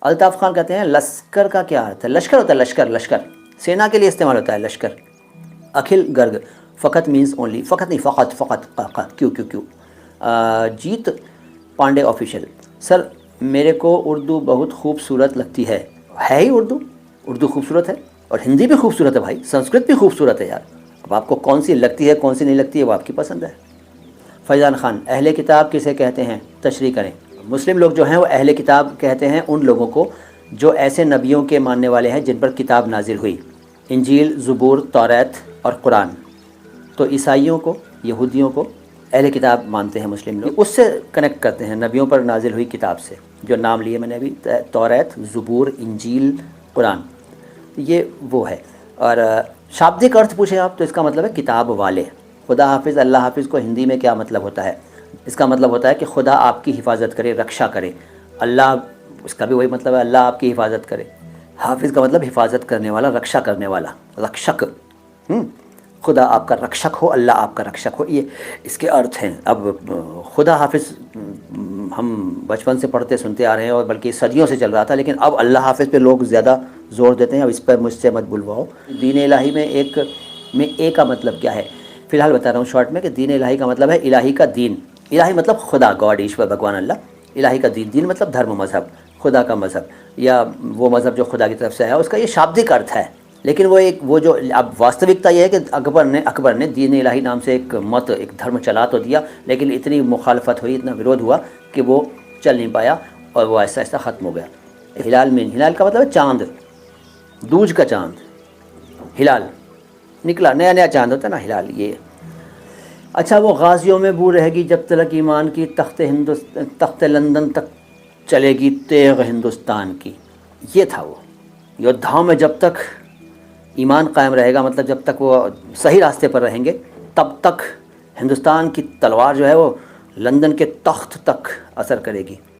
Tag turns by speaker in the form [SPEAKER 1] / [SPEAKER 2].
[SPEAKER 1] الطاف خان کہتے ہیں لشکر کا کیا ارتھ ہے؟ لشکر ہوتا ہے لشکر، لشکر سینا کے لیے استعمال ہوتا ہے لشکر. اکھل گرگ فقط مینس اونلی، فقط نہیں فقط، فقط کیوں کیوں کیوں. جیت پانڈے آفیشیل، سر میرے کو اردو بہت خوبصورت لگتی ہے ہی اردو خوبصورت ہے، اور ہندی بھی خوبصورت ہے بھائی، سنسکرت بھی خوبصورت ہے یار. اب آپ کو کون سی لگتی ہے کون سی نہیں لگتی ہے وہ آپ کی پسند ہے. فیضان خان اہل کتاب کسے کہتے ہیں؟ تشریح کریں. مسلم لوگ جو ہیں وہ اہل کتاب کہتے ہیں ان لوگوں کو جو ایسے نبیوں کے ماننے والے ہیں جن پر کتاب نازل ہوئی، انجیل، زبور، توریت اور قرآن. تو عیسائیوں کو، یہودیوں کو اہل کتاب مانتے ہیں مسلم لوگ، اس سے کنیکٹ کرتے ہیں نبیوں پر نازل ہوئی کتاب سے، جو نام لیے میں نے ابھی، توریت، زبور، انجیل، قرآن، یہ وہ ہے. اور شابدک ارتھ پوچھیں آپ تو اس کا مطلب ہے کتاب والے. خدا حافظ، اللہ حافظ کو ہندی میں کیا مطلب ہوتا ہے؟ اس کا مطلب ہوتا ہے کہ خدا آپ کی حفاظت کرے، رکشا کرے. اللہ، اس کا بھی وہی مطلب ہے، اللہ آپ کی حفاظت کرے. حافظ کا مطلب حفاظت کرنے والا، رکشا کرنے والا، رکشک. خدا آپ کا رکشک ہو، اللہ آپ کا رکشک ہو، یہ اس کے ارتھ ہیں. اب خدا حافظ ہم بچپن سے پڑھتے سنتے آ رہے ہیں، اور بلکہ صدیوں سے چل رہا تھا، لیکن اب اللہ حافظ پہ لوگ زیادہ زور دیتے ہیں. اب اس پر مجھ سے مت بلواؤ. دین الہی میں ایک کا مطلب کیا ہے؟ فی الحال بتا رہا ہوں شارٹ میں کہ دین الہی کا مطلب ہے الہی کا دین. الہی مطلب خدا، گاڈ، ایشور، بھگوان اللہ. الہی کا دین، دین مطلب دھرم، مذہب، خدا کا مذہب، یا وہ مذہب جو خدا کی طرف سے ہے. اس کا یہ شابدک ارتھ ہے. لیکن وہ جو اب واستوکتا یہ ہے کہ اکبر نے دین الہی نام سے ایک دھرم چلا تو دیا، لیکن اتنی مخالفت ہوئی، اتنا ورودھ ہوا کہ وہ چل نہیں پایا، اور وہ آہستہ آہستہ ختم ہو گیا. ہلال کا مطلب ہے چاند، دوج کا چاند، ہلال نکلا، نیا چاند ہوتا ہے نا، ہلال یہ. اچھا، وہ غازیوں میں بو رہے گی جب تلک ایمان کی، تخت لندن تک چلے گی تیغ ہندوستان کی. یہ تھا وہ یودھاؤں میں جب تک ایمان قائم رہے گا، مطلب جب تک وہ صحیح راستے پر رہیں گے، تب تک ہندوستان کی تلوار جو ہے وہ لندن کے تخت تک اثر کرے گی.